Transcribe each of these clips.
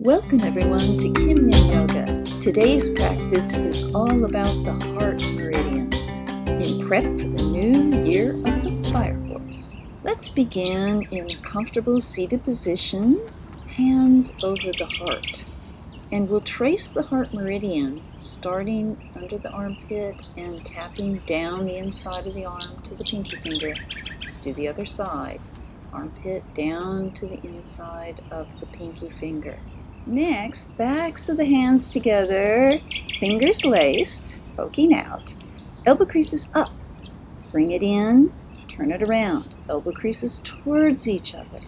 Welcome everyone to Pigeon Yoga. Today's practice is all about the Heart Meridian in prep for the new year of the Fire Horse. Let's begin in a comfortable seated position, hands over the heart. And we'll trace the Heart Meridian starting under the armpit and tapping down the inside of the arm to the pinky finger. Let's do the other side. Armpit down to the inside of the pinky finger. Next, backs of the hands together, fingers laced, poking out, elbow creases up, bring it in, turn it around, elbow creases towards each other,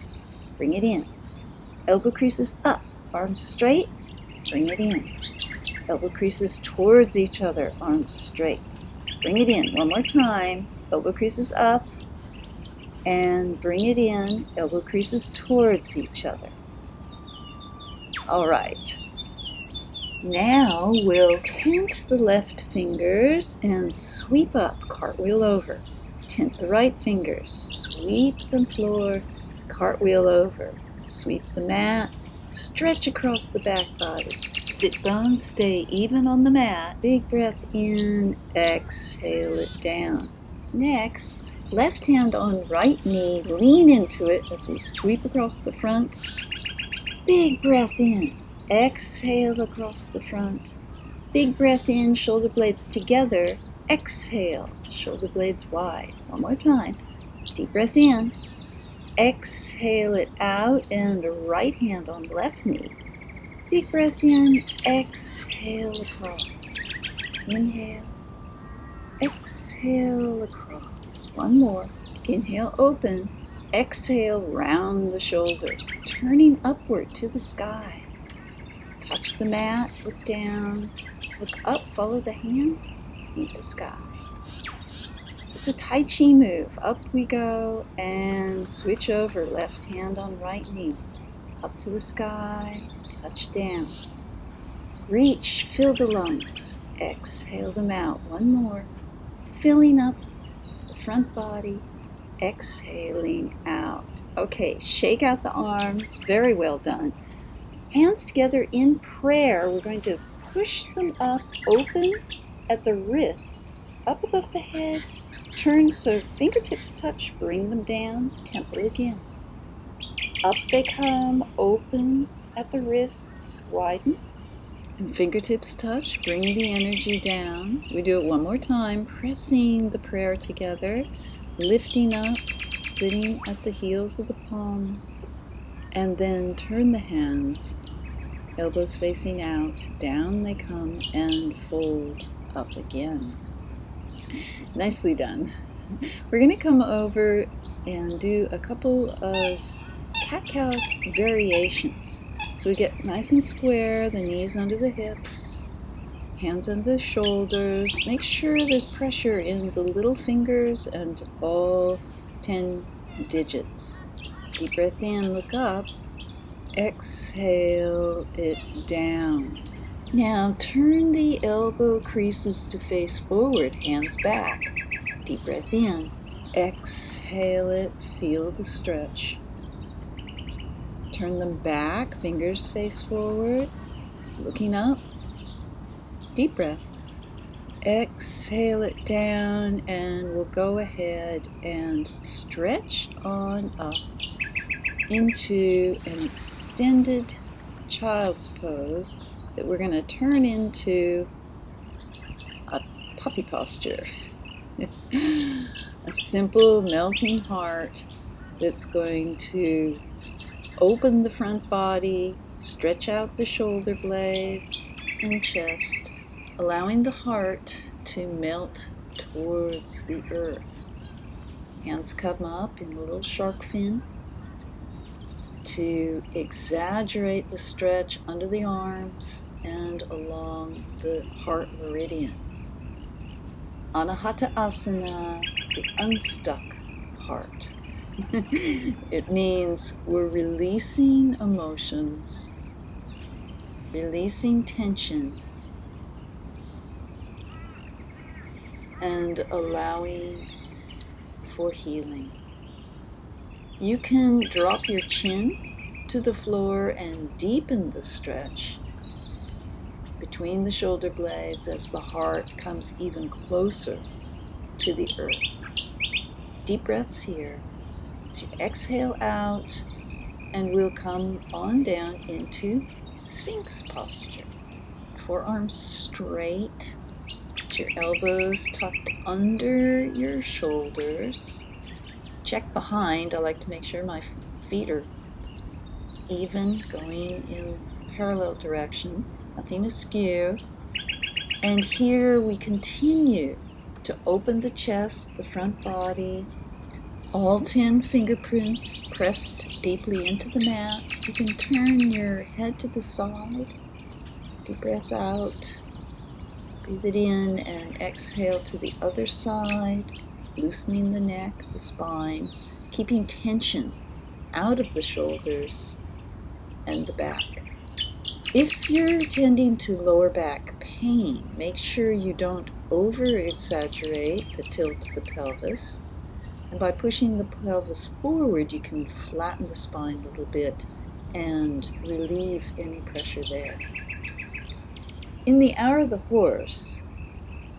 bring it in, elbow creases up, arms straight, bring it in, elbow creases towards each other, arms straight, bring it in, one more time, elbow creases up, and bring it in, elbow creases towards each other. All right, now we'll tent the left fingers and sweep up, cartwheel over. Tent the right fingers, sweep the floor, cartwheel over. Sweep the mat, stretch across the back body. Sit bones stay even on the mat. Big breath in, exhale it down. Next, left hand on right knee, lean into it as we sweep across the front. Big breath in, exhale across the front. Big breath in, shoulder blades together. Exhale, shoulder blades wide. One more time. Deep breath in. Exhale it out and right hand on left knee. Big breath in, exhale across. Inhale, exhale across. One more. Inhale, open. Exhale, round the shoulders, turning upward to the sky. Touch the mat, look down, look up, follow the hand, paint the sky. It's a Tai Chi move. Up we go and switch over, left hand on right knee. Up to the sky, touch down. Reach, fill the lungs, exhale them out. One more, filling up the front body. Exhaling out. Okay, shake out the arms. Very well done. Hands together in prayer. We're going to push them up, open at the wrists, up above the head. Turn so fingertips touch, bring them down, temple again. Up they come, open at the wrists, widen. And fingertips touch, bring the energy down. We do it one more time, pressing the prayer together. Lifting up, splitting at the heels of the palms, and then turn the hands, elbows facing out, down they come and fold up again. Nicely done. We're going to come over and do a couple of cat-cow variations. So we get nice and square, the knees under the hips, hands under the shoulders. Make sure there's pressure in the little fingers and all 10 digits. Deep breath in, look up. Exhale it down. Now turn the elbow creases to face forward, hands back. Deep breath in. Exhale it, feel the stretch. Turn them back, fingers face forward, looking up. Deep breath. Exhale it down, and we'll go ahead and stretch on up into an extended child's pose that we're going to turn into a puppy posture. A simple melting heart that's going to open the front body, stretch out the shoulder blades and chest, allowing the heart to melt towards the earth. Hands come up in a little shark fin to exaggerate the stretch under the arms and along the heart meridian. Anahata asana, the unstuck heart. It means we're releasing emotions, releasing tension, and allowing for healing. You can drop your chin to the floor and deepen the stretch between the shoulder blades as the heart comes even closer to the earth. Deep breaths here. As you exhale out, and we'll come on down into Sphinx posture. Forearms straight, your elbows tucked under your shoulders. Check behind. I like to make sure my feet are even, going in parallel direction. Nothing askew. And here we continue to open the chest, the front body, all 10 fingerprints pressed deeply into the mat. You can turn your head to the side. Deep breath out. Breathe it in and exhale to the other side, loosening the neck, the spine, keeping tension out of the shoulders and the back. If you're tending to lower back pain, make sure you don't over-exaggerate the tilt of the pelvis. And by pushing the pelvis forward, you can flatten the spine a little bit and relieve any pressure there. In the hour of the horse,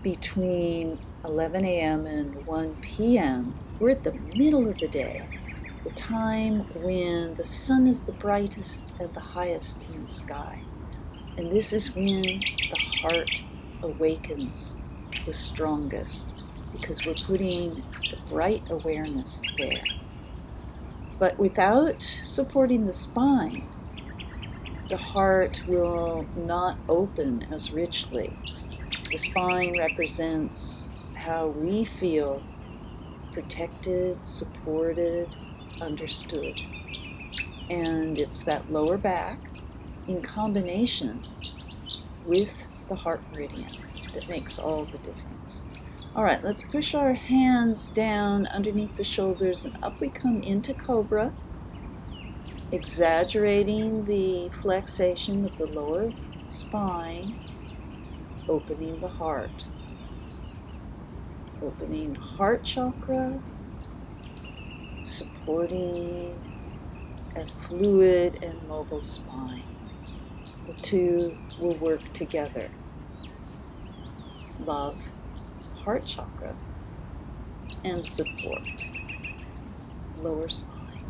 between 11 a.m. and 1 p.m., we're at the middle of the day, the time when the sun is the brightest and the highest in the sky. And this is when the heart awakens the strongest, because we're putting the bright awareness there. But without supporting the spine, the heart will not open as richly. The spine represents how we feel protected, supported, understood. And it's that lower back in combination with the Heart Meridian that makes all the difference. All right, let's push our hands down underneath the shoulders and up we come into Cobra, exaggerating the flexation of the lower spine, opening the heart, opening heart chakra, supporting a fluid and mobile spine. The two will work together. Love, heart chakra, and support. Lower spine,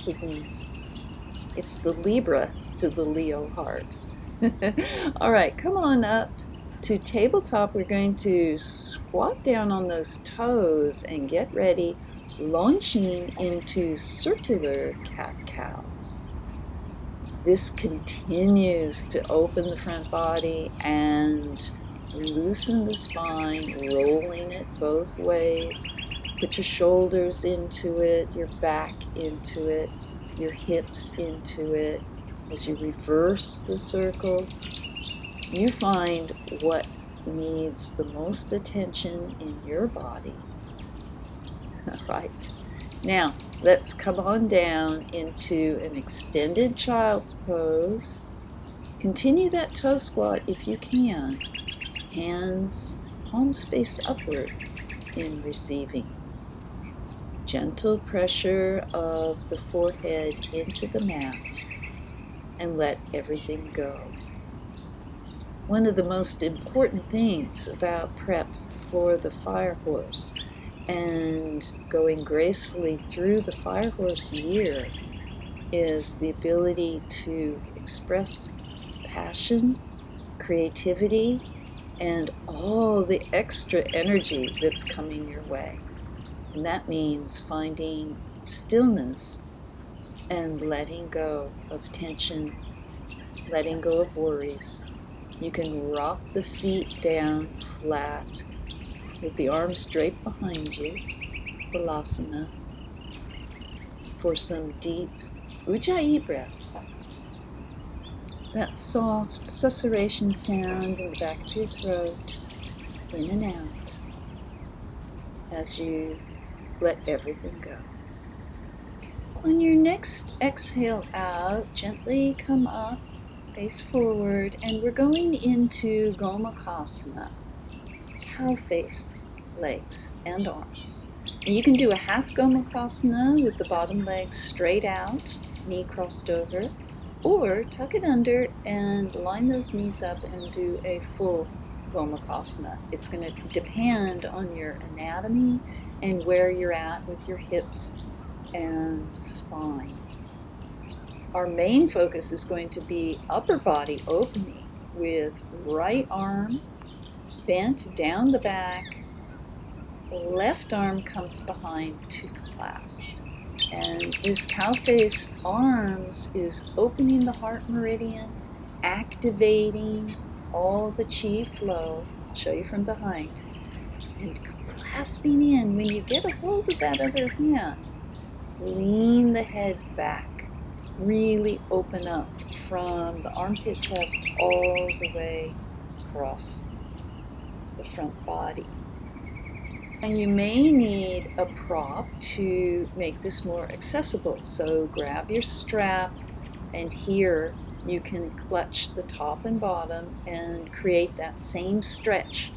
kidneys. It's the Libra to the Leo heart. All right, come on up to tabletop. We're going to squat down on those toes and get ready, launching into circular cat-cows. This continues to open the front body and loosen the spine, rolling it both ways. Put your shoulders into it, your back into it, your hips into it. As you reverse the circle, you find what needs the most attention in your body. All right. Now, let's come on down into an extended child's pose. Continue that toe squat if you can. Hands, palms faced upward in receiving. Gentle pressure of the forehead into the mat and let everything go. One of the most important things about prep for the fire horse and going gracefully through the fire horse year is the ability to express passion, creativity, and all the extra energy that's coming your way. And that means finding stillness and letting go of tension, letting go of worries. You can rock the feet down flat with the arms draped behind you, Balasana, for some deep Ujjayi breaths. That soft susurration sound in the back of your throat, in and out, as you let everything go. On your next exhale out, gently come up, face forward, and we're going into Gomukhasana, cow-faced legs and arms. And you can do a half Gomukhasana with the bottom legs straight out, knee crossed over, or tuck it under and line those knees up and do a full Gomukhasana. It's going to depend on your anatomy and where you're at with your hips and spine. Our main focus is going to be upper body opening with right arm bent down the back, left arm comes behind to clasp. And this cow face arms is opening the heart meridian, activating all the chi flow. I'll show you from behind. And clasping in. When you get a hold of that other hand, lean the head back. Really open up from the armpit chest all the way across the front body. And you may need a prop to make this more accessible. So grab your strap, and here you can clutch the top and bottom and create that same stretch.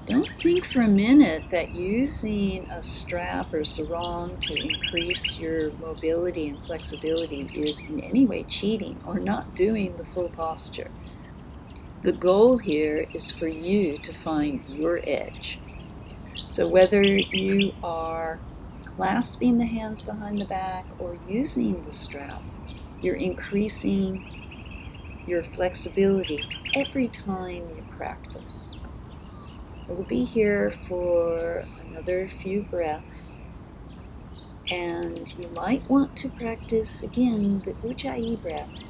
Don't think for a minute that using a strap or sarong to increase your mobility and flexibility is in any way cheating or not doing the full posture. The goal here is for you to find your edge. So whether you are clasping the hands behind the back or using the strap, you're increasing your flexibility every time you practice. We'll be here for another few breaths, and you might want to practice again the Ujjayi breath.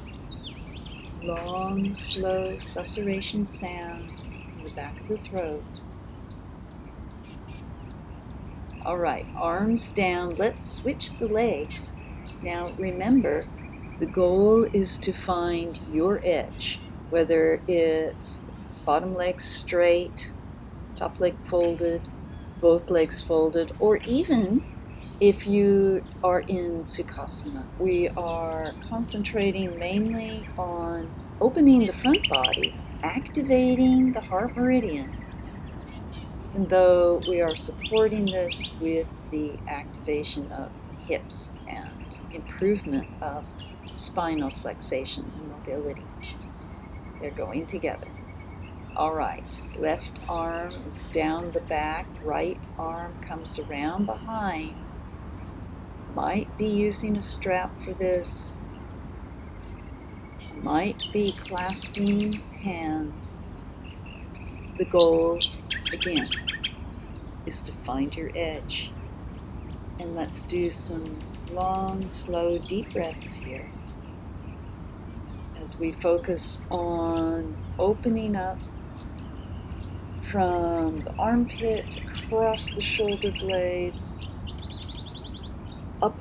Long, slow susurration sound in the back of the throat. All right, arms down. Let's switch the legs. Now remember, the goal is to find your edge, whether it's bottom leg straight, top leg folded, both legs folded, or even if you are in Sukhasana. We are concentrating mainly on opening the front body, activating the heart meridian, even though we are supporting this with the activation of the hips and improvement of spinal flexation and mobility. They're going together. All right, left arm is down the back, right arm comes around behind. Might be using a strap for this. Might be clasping hands. The goal, again, is to find your edge. And let's do some long, slow, deep breaths here as we focus on opening up from the armpit across the shoulder blades, up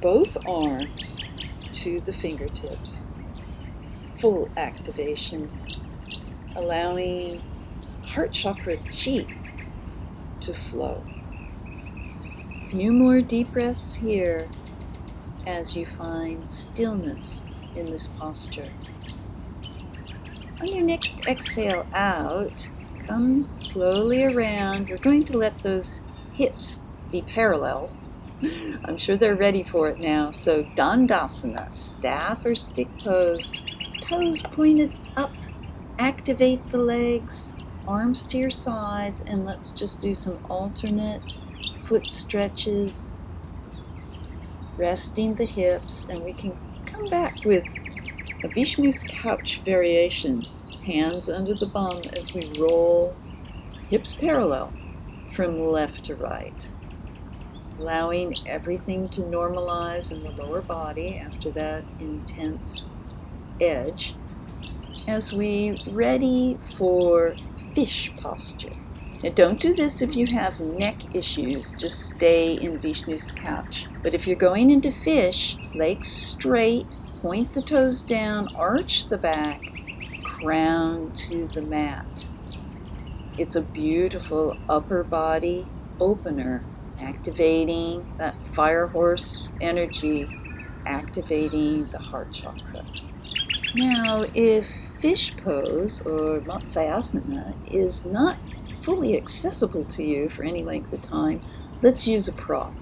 both arms to the fingertips. Full activation, allowing heart chakra chi to flow. A few more deep breaths here as you find stillness in this posture. On your next exhale out, come slowly around. We're going to let those hips be parallel. I'm sure they're ready for it now. So Dandasana, staff or stick pose, toes pointed up, activate the legs, arms to your sides, and let's just do some alternate foot stretches, resting the hips, and we can come back with a Vishnu's couch variation, hands under the bum as we roll, hips parallel from left to right, allowing everything to normalize in the lower body after that intense edge as we ready for fish posture. Now don't do this if you have neck issues, just stay in Vishnu's couch. But if you're going into fish, legs straight, point the toes down, arch the back, crown to the mat. It's a beautiful upper body opener, activating that fire horse energy, activating the heart chakra. Now, if fish pose or Matsyasana is not fully accessible to you for any length of time, let's use a prop.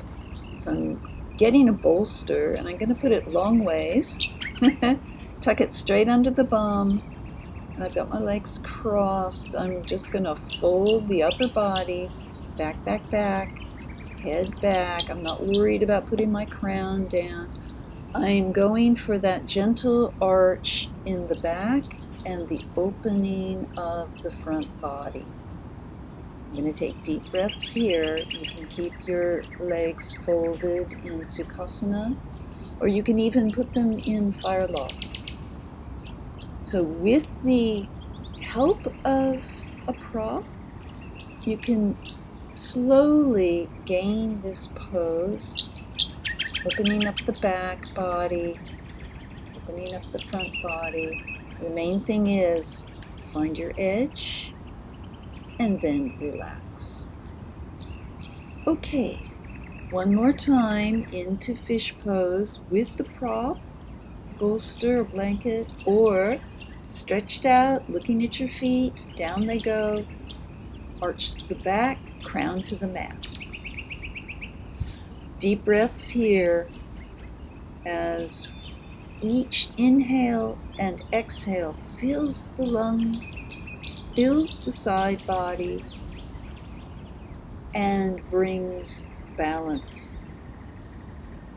So I'm getting a bolster, and I'm going to put it long ways. Tuck it straight under the bum, and I've got my legs crossed. I'm just going to fold the upper body, back, back, back, head back. I'm not worried about putting my crown down. I'm going for that gentle arch in the back and the opening of the front body. I'm going to take deep breaths here. You can keep your legs folded in Sukhasana, or you can even put them in fire log. So with the help of a prop, you can slowly gain this pose, opening up the back body, opening up the front body. The main thing is find your edge and then relax. Okay, one more time into fish pose with the prop, the bolster or blanket, or stretched out, looking at your feet, down they go, arch the back, crown to the mat. Deep breaths here as each inhale and exhale fills the lungs, fills the side body, and brings balance,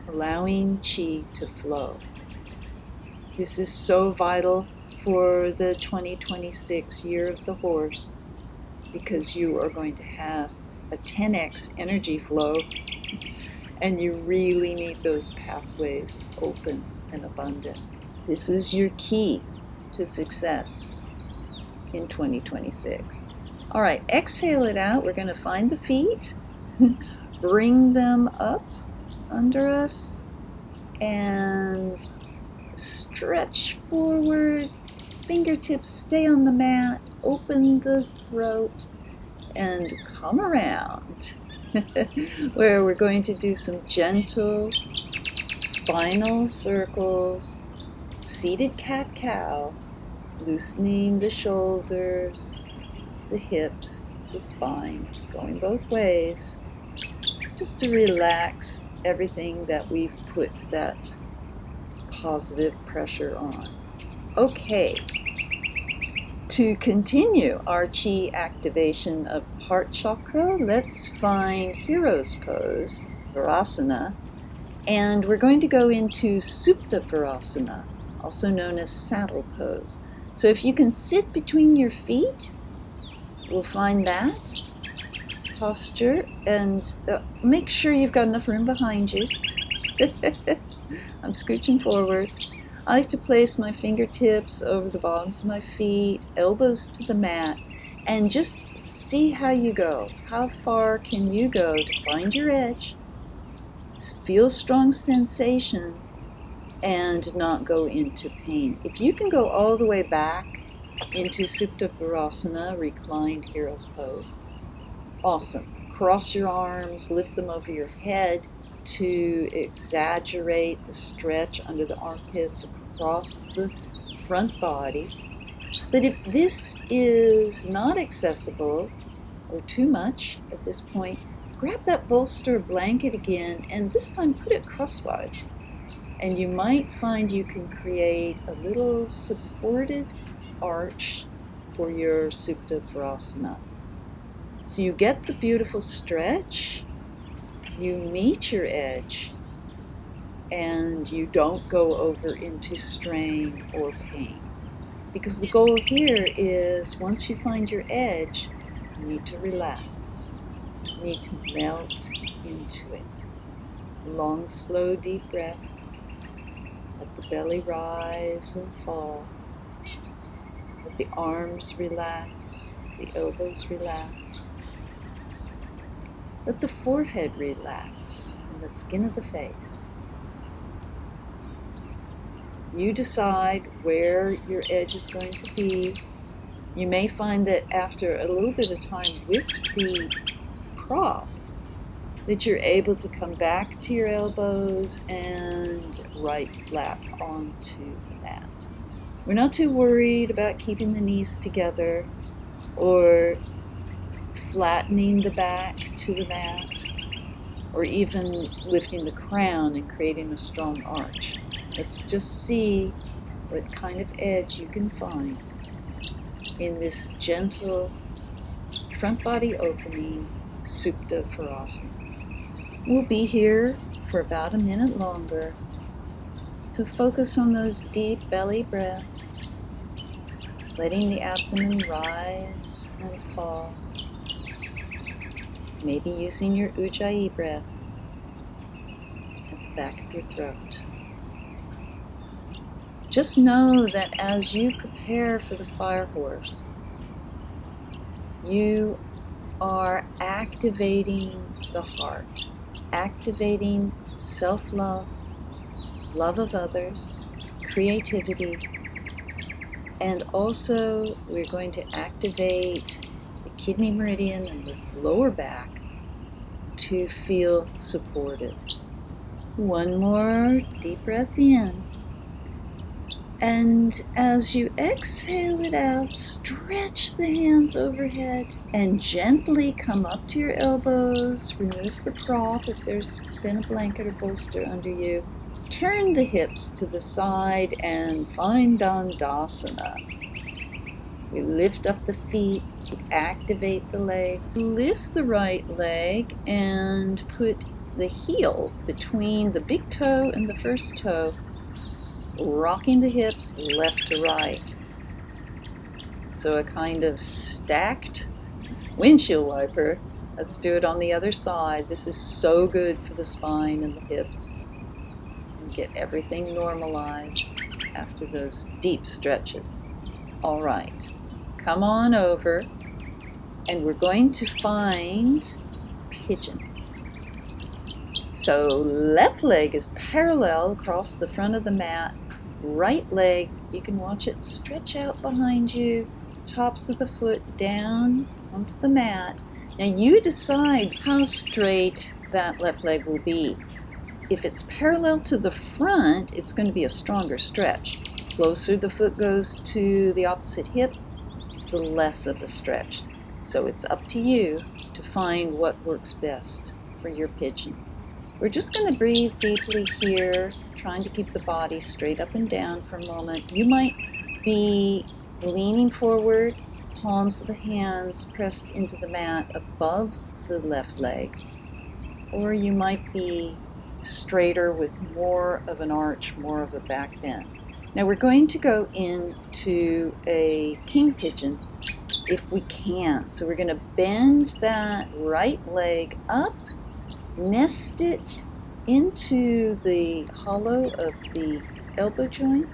allowing chi to flow. This is so vital for the 2026 year of the horse, because you are going to have a 10x energy flow, and you really need those pathways open and abundant. This is your key to success in 2026. All right, exhale it out. We're going to find the feet, bring them up under us, and stretch forward. Fingertips stay on the mat, open the throat, and come around, where we're going to do some gentle spinal circles, seated cat-cow, loosening the shoulders, the hips, the spine, going both ways, just to relax everything that we've put that positive pressure on. Okay, to continue our chi activation of the heart chakra, let's find Hero's Pose, Virasana, and we're going to go into Supta Virasana, also known as saddle pose. So if you can sit between your feet, we'll find that posture, and make sure you've got enough room behind you. I'm scooching forward. I like to place my fingertips over the bottoms of my feet, elbows to the mat, and just see how you go. How far can you go to find your edge, feel strong sensation, and not go into pain. If you can go all the way back into Supta Virasana, reclined hero's pose, awesome. Cross your arms, lift them over your head to exaggerate the stretch under the armpits across the front body. But if this is not accessible or too much at this point, grab that bolster blanket again, and this time put it crosswise. And you might find you can create a little supported arch for your Supta Virasana. So you get the beautiful stretch, you meet your edge, and you don't go over into strain or pain. Because the goal here is, once you find your edge, you need to relax. You need to melt into it. Long, slow, deep breaths. Let the belly rise and fall. Let the arms relax, the elbows relax. Let the forehead relax and the skin of the face. You decide where your edge is going to be. You may find that after a little bit of time with the prop, that you're able to come back to your elbows and right flat onto the mat. We're not too worried about keeping the knees together or flattening the back to the mat or even lifting the crown and creating a strong arch. Let's just see what kind of edge you can find in this gentle front body opening Supta Virasana. We'll be here for about a minute longer, so focus on those deep belly breaths, letting the abdomen rise and fall, maybe using your Ujjayi breath at the back of your throat. Just know that as you prepare for the fire horse, you are activating the heart, activating self-love, love of others, creativity, and also we're going to activate the Kidney Meridian and the lower back to feel supported. One more deep breath in. And as you exhale it out, stretch the hands overhead and gently come up to your elbows. Remove the prop if there's been a blanket or bolster under you. Turn the hips to the side and find Dandasana. We lift up the feet, activate the legs. Lift the right leg and put the heel between the big toe and the first toe, rocking the hips left to right. So a kind of stacked windshield wiper. Let's do it on the other side. This is so good for the spine and the hips. And get everything normalized after those deep stretches. All right, come on over, and we're going to find Pigeon. So left leg is parallel across the front of the mat. Right leg, you can watch it stretch out behind you, tops of the foot down onto the mat. Now you decide how straight that left leg will be. If it's parallel to the front, it's going to be a stronger stretch. Closer the foot goes to the opposite hip, the less of a stretch. So it's up to you to find what works best for your pigeon. We're just going to breathe deeply here, trying to keep the body straight up and down for a moment. You might be leaning forward, palms of the hands pressed into the mat above the left leg, or you might be straighter with more of an arch, more of a back bend. Now we're going to go into a king pigeon if we can. So we're going to bend that right leg up, nest it into the hollow of the elbow joint,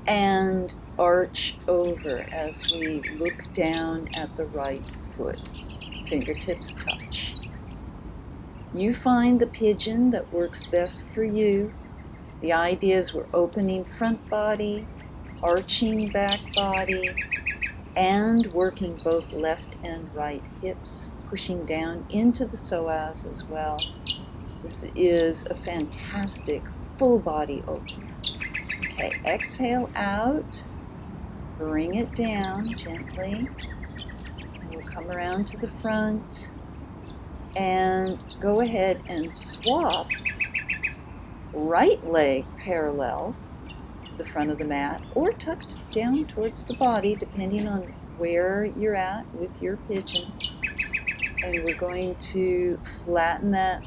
and arch over as we look down at the right foot. Fingertips touch. You find the pigeon that works best for you. The idea is we're opening front body, arching back body, and working both left and right hips, pushing down into the psoas as well. This is a fantastic full body opener. Okay, exhale out, bring it down gently, and we'll come around to the front and go ahead and swap right leg parallel to the front of the mat or tucked down towards the body depending on where you're at with your pigeon. And we're going to flatten that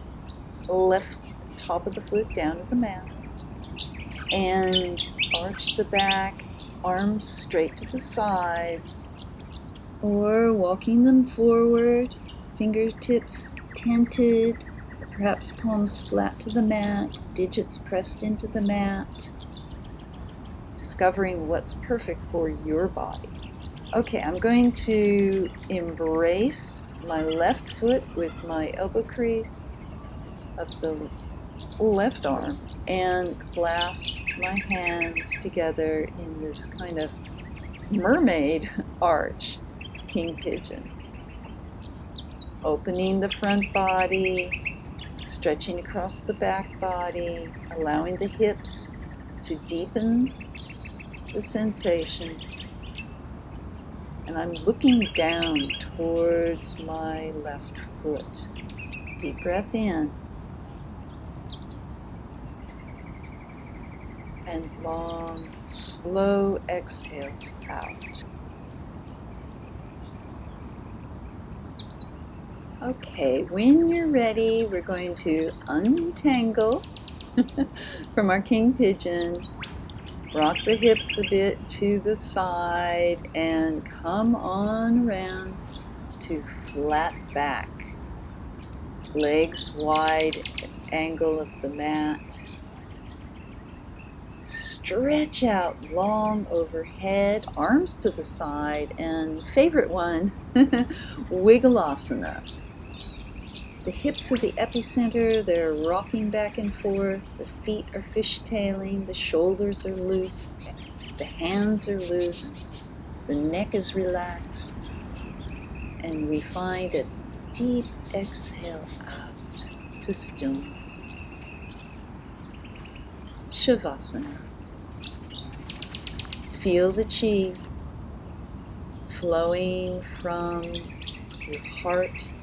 left top of the foot down to the mat and arch the back, arms straight to the sides, or walking them forward, fingertips tented, or perhaps palms flat to the mat, digits pressed into the mat, discovering what's perfect for your body. Okay, I'm going to embrace my left foot with my elbow crease of the left arm and clasp my hands together in this kind of mermaid arch, king pigeon. Opening the front body, stretching across the back body, allowing the hips to deepen the sensation. And I'm looking down towards my left foot. Deep breath in. And long, slow exhales out. Okay, when you're ready, we're going to untangle from our King Pigeon. Rock the hips a bit to the side and come on around to flat back. Legs wide, angle of the mat. Stretch out long overhead, arms to the side, and favorite one, Wiggleasana. The hips are the epicenter, they're rocking back and forth, the feet are fishtailing, the shoulders are loose, the hands are loose, the neck is relaxed, and we find a deep exhale out to stillness. Savasana. Feel the chi flowing from your heart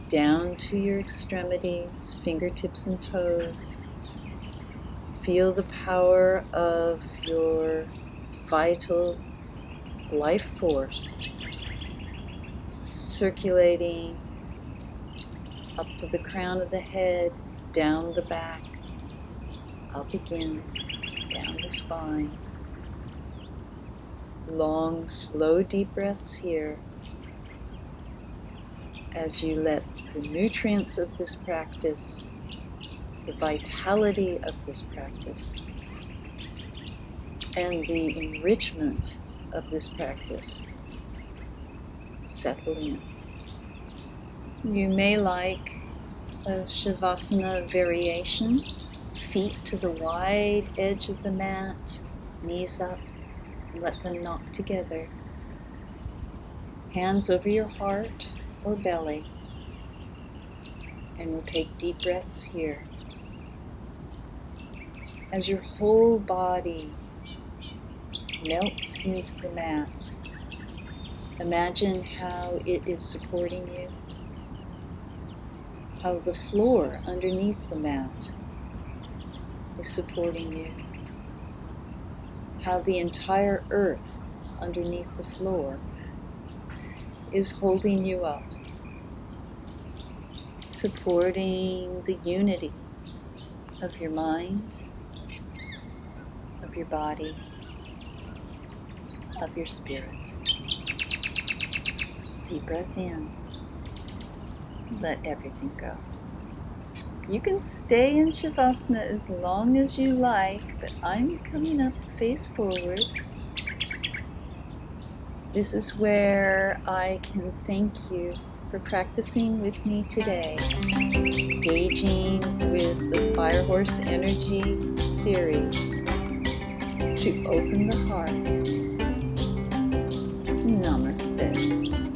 down to your extremities, fingertips and toes. Feel the power of your vital life force circulating up to the crown of the head, down the back, up again, down the spine. Long, slow, deep breaths here as you let the nutrients of this practice, the vitality of this practice, and the enrichment of this practice settle in. You may like a Savasana variation, feet to the wide edge of the mat, knees up, and let them knock together. Hands over your heart or belly, and we'll take deep breaths here. As your whole body melts into the mat, imagine how it is supporting you, how the floor underneath the mat is supporting you, how the entire earth underneath the floor is holding you up, supporting the unity of your mind, of your body, of your spirit. Deep breath in. Let everything go. You can stay in Savasana as long as you like, but I'm coming up to face forward. This is where I can thank you for practicing with me today, engaging with the Fire Horse Energy series to open the heart. Namaste.